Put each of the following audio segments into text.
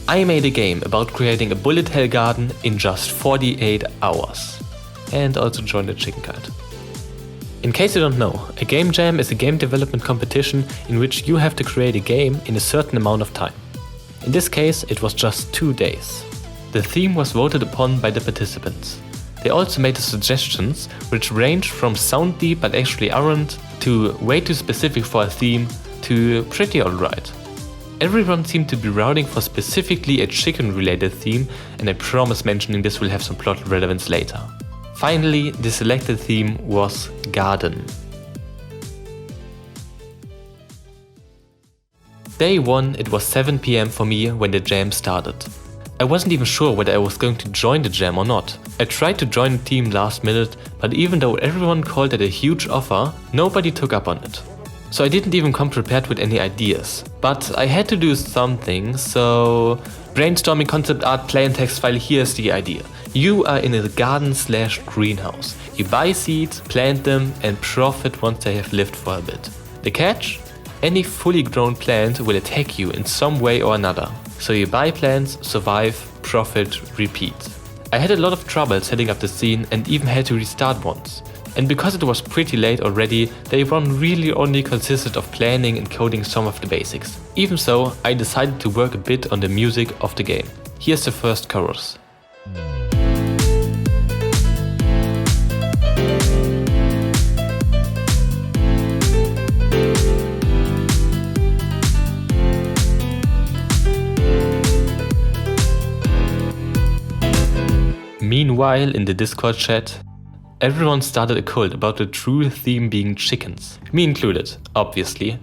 I made a game about creating a bullet hell garden in just 48 hours. And also joined a chicken kite. In case you don't know, a game jam is a game development competition in which you have to create a game in a certain amount of time. In this case, it was just 2 days. The theme was voted upon by the participants. They also made suggestions which ranged from sound deep but actually aren't, to way too specific for a theme, to pretty alright. Everyone seemed to be routing for specifically a chicken related theme, and I promise mentioning this will have some plot relevance later. Finally, the selected theme was garden. Day 1, it was 7 PM for me when the jam started. I wasn't even sure whether I was going to join the jam or not. I tried to join the team last minute, but even though everyone called it a huge offer, nobody took up on it. So I didn't even come prepared with any ideas. But I had to do something, so brainstorming concept art plain text file. Here's the idea. You are in a garden/greenhouse. You buy seeds, plant them and profit once they have lived for a bit. The catch? Any fully grown plant will attack you in some way or another. So you buy plants, survive, profit, repeat. I had a lot of trouble setting up the scene and even had to restart once. And because it was pretty late already, day 1 really only consisted of planning and coding some of the basics. Even so, I decided to work a bit on the music of the game. Here's the first chorus. Meanwhile, in the Discord chat, everyone started a cult about the true theme being chickens. Me included, obviously.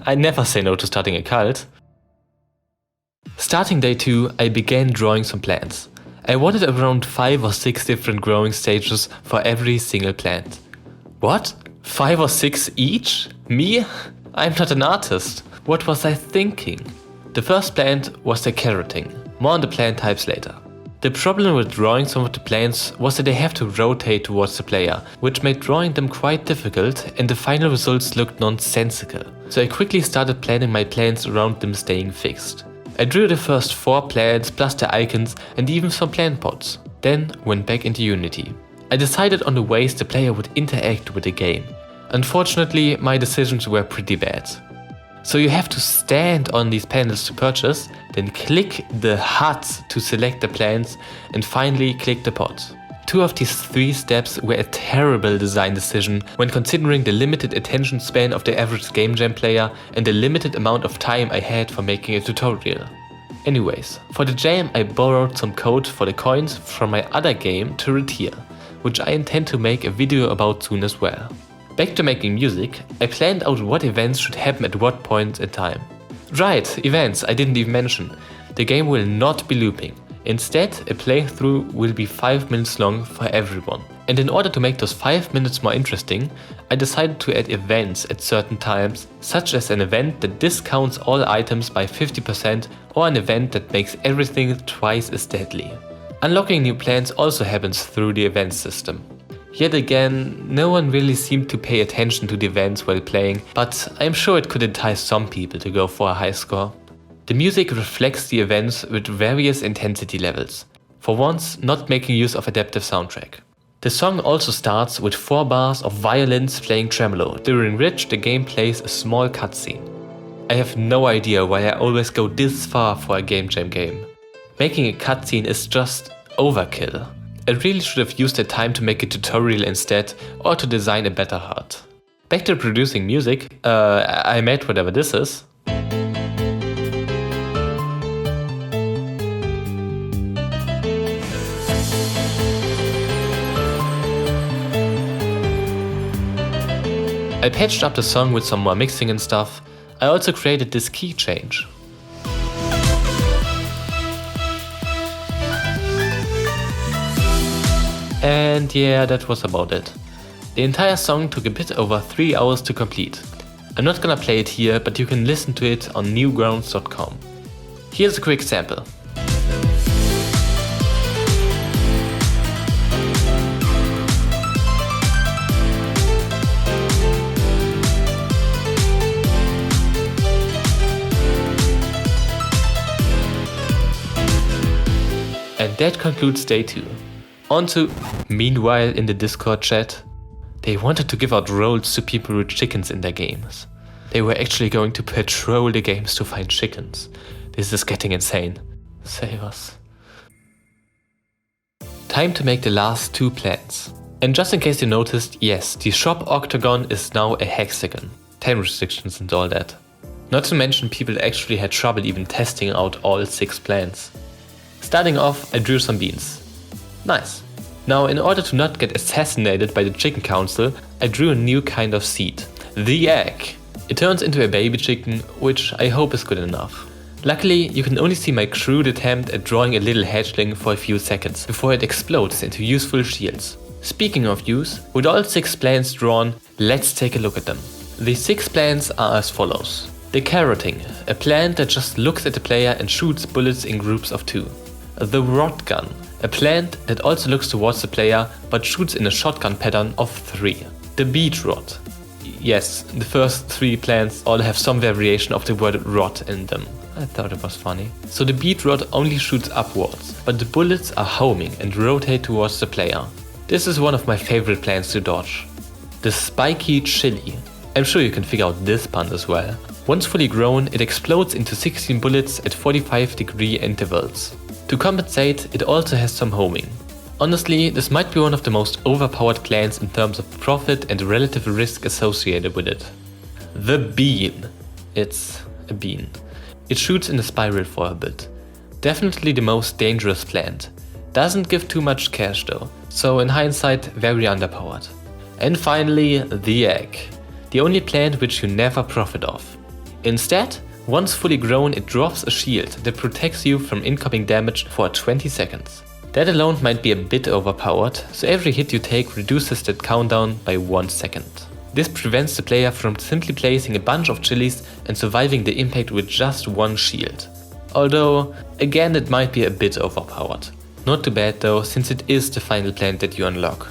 I never say no to starting a cult. Starting day 2, I began drawing some plants. I wanted around 5 or 6 different growing stages for every single plant. What? 5 or 6 each? Me? I'm not an artist. What was I thinking? The first plant was the carroting. More on the plant types later. The problem with drawing some of the plants was that they have to rotate towards the player, which made drawing them quite difficult and the final results looked nonsensical. So I quickly started planning my plants around them staying fixed. I drew the first 4 plants plus the icons and even some plant pots, then went back into Unity. I decided on the ways the player would interact with the game. Unfortunately, my decisions were pretty bad. So you have to stand on these panels to purchase, then click the HUD to select the plants, and finally click the pot. 2 of these 3 steps were a terrible design decision when considering the limited attention span of the average game jam player and the limited amount of time I had for making a tutorial. Anyways, for the jam I borrowed some code for the coins from my other game to Retier, which I intend to make a video about soon as well. Back to making music, I planned out what events should happen at what point in time. Right, events, I didn't even mention. The game will not be looping. Instead, a playthrough will be 5 minutes long for everyone. And in order to make those 5 minutes more interesting, I decided to add events at certain times, such as an event that discounts all items by 50% or an event that makes everything twice as deadly. Unlocking new plants also happens through the event system. Yet again, no one really seemed to pay attention to the events while playing, but I'm sure it could entice some people to go for a high score. The music reflects the events with various intensity levels, for once not making use of adaptive soundtrack. The song also starts with 4 bars of violins playing tremolo, during which the game plays a small cutscene. I have no idea why I always go this far for a game jam game. Making a cutscene is just overkill. I really should have used the time to make a tutorial instead, or to design a better HUD. Back to producing music, I made whatever this is. I patched up the song with some more mixing and stuff. I also created this key change. And yeah, that was about it. The entire song took a bit over 3 hours to complete. I'm not gonna play it here, but you can listen to it on newgrounds.com. Here's a quick sample. And that concludes day 2. On to, meanwhile in the Discord chat, they wanted to give out roles to people with chickens in their games. They were actually going to patrol the games to find chickens. This is getting insane. Save us. Time to make the last 2 plans. And just in case you noticed, yes, the shop octagon is now a hexagon. Time restrictions and all that. Not to mention people actually had trouble even testing out all 6 plans. Starting off, I drew some beans. Nice. Now, in order to not get assassinated by the chicken council, I drew a new kind of seed. The egg. It turns into a baby chicken, which I hope is good enough. Luckily, you can only see my crude attempt at drawing a little hatchling for a few seconds before it explodes into useful shields. Speaking of use, with all 6 plans drawn, let's take a look at them. The 6 plans are as follows. The carroting, a plant that just looks at the player and shoots bullets in groups of 2. The rod gun, a plant that also looks towards the player but shoots in a shotgun pattern of 3. The beet rod. Yes, the first 3 plants all have some variation of the word rod in them. I thought it was funny. So the beet rod only shoots upwards, but the bullets are homing and rotate towards the player. This is one of my favorite plants to dodge. The spiky chili. I'm sure you can figure out this pun as well. Once fully grown, it explodes into 16 bullets at 45-degree intervals. To compensate, it also has some homing. Honestly, this might be one of the most overpowered plants in terms of profit and relative risk associated with it. The bean. It's a bean. It shoots in a spiral for a bit. Definitely the most dangerous plant. Doesn't give too much cash though, so in hindsight very underpowered. And finally, the egg. The only plant which you never profit off. Instead, once fully grown, it drops a shield that protects you from incoming damage for 20 seconds. That alone might be a bit overpowered, so every hit you take reduces that countdown by 1 second. This prevents the player from simply placing a bunch of chilies and surviving the impact with just 1 shield. Although, again it might be a bit overpowered. Not too bad though, since it is the final plant that you unlock.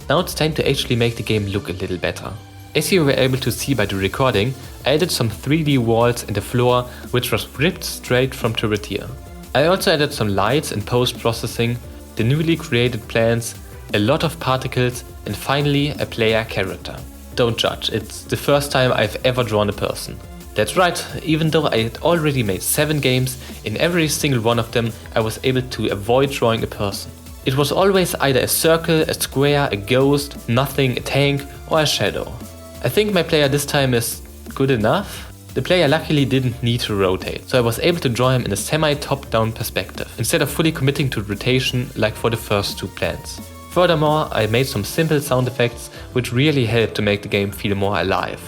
Now it's time to actually make the game look a little better. As you were able to see by the recording, I added some 3D walls in the floor which was ripped straight from Turretier. I also added some lights in post-processing, the newly created plants, a lot of particles and finally a player character. Don't judge, it's the first time I've ever drawn a person. That's right, even though I had already made 7 games, in every single one of them I was able to avoid drawing a person. It was always either a circle, a square, a ghost, nothing, a tank or a shadow. I think my player this time is good enough. The player luckily didn't need to rotate, so I was able to draw him in a semi-top-down perspective, instead of fully committing to rotation like for the first 2 plants. Furthermore, I made some simple sound effects which really helped to make the game feel more alive.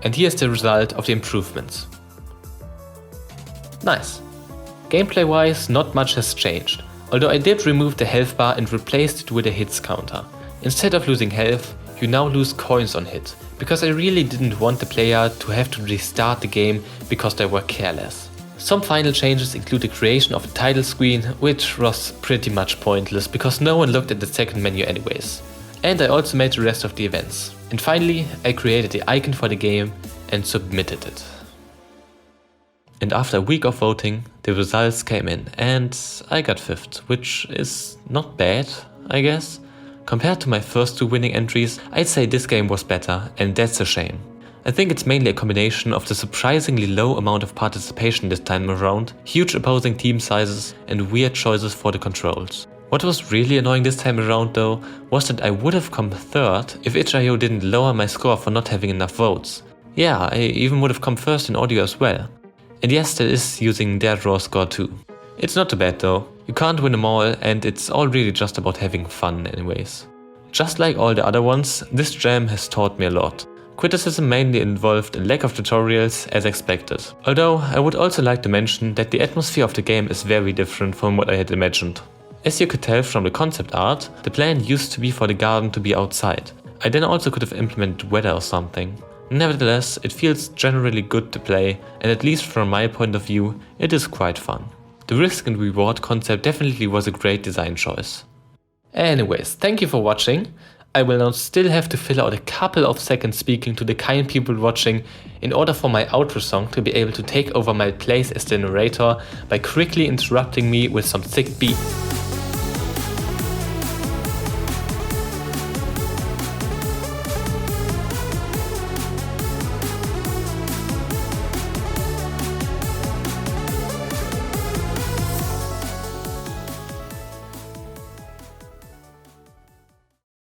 And here's the result of the improvements. Nice. Gameplay wise, not much has changed, although I did remove the health bar and replaced it with a hits counter. Instead of losing health, you now lose coins on hit, because I really didn't want the player to have to restart the game because they were careless. Some final changes include the creation of a title screen, which was pretty much pointless because no one looked at the second menu anyways. And I also made the rest of the events. And finally, I created the icon for the game and submitted it. And after a week of voting, the results came in and I got 5th, which is not bad, I guess. Compared to my first 2 winning entries, I'd say this game was better, and that's a shame. I think it's mainly a combination of the surprisingly low amount of participation this time around, huge opposing team sizes and weird choices for the controls. What was really annoying this time around though, was that I would have come 3rd if itch.io didn't lower my score for not having enough votes. Yeah, I even would have come 1st in audio as well. And yes, that is using their raw score too. It's not too bad though, you can't win them all and it's all really just about having fun anyways. Just like all the other ones, this jam has taught me a lot. Criticism mainly involved a lack of tutorials as expected. Although I would also like to mention that the atmosphere of the game is very different from what I had imagined. As you could tell from the concept art, the plan used to be for the garden to be outside. I then also could have implemented weather or something. Nevertheless, it feels generally good to play, and at least from my point of view, it is quite fun. The risk and reward concept definitely was a great design choice. Anyways, thank you for watching. I will now still have to fill out a couple of seconds speaking to the kind people watching in order for my outro song to be able to take over my place as the narrator by quickly interrupting me with some sick beat.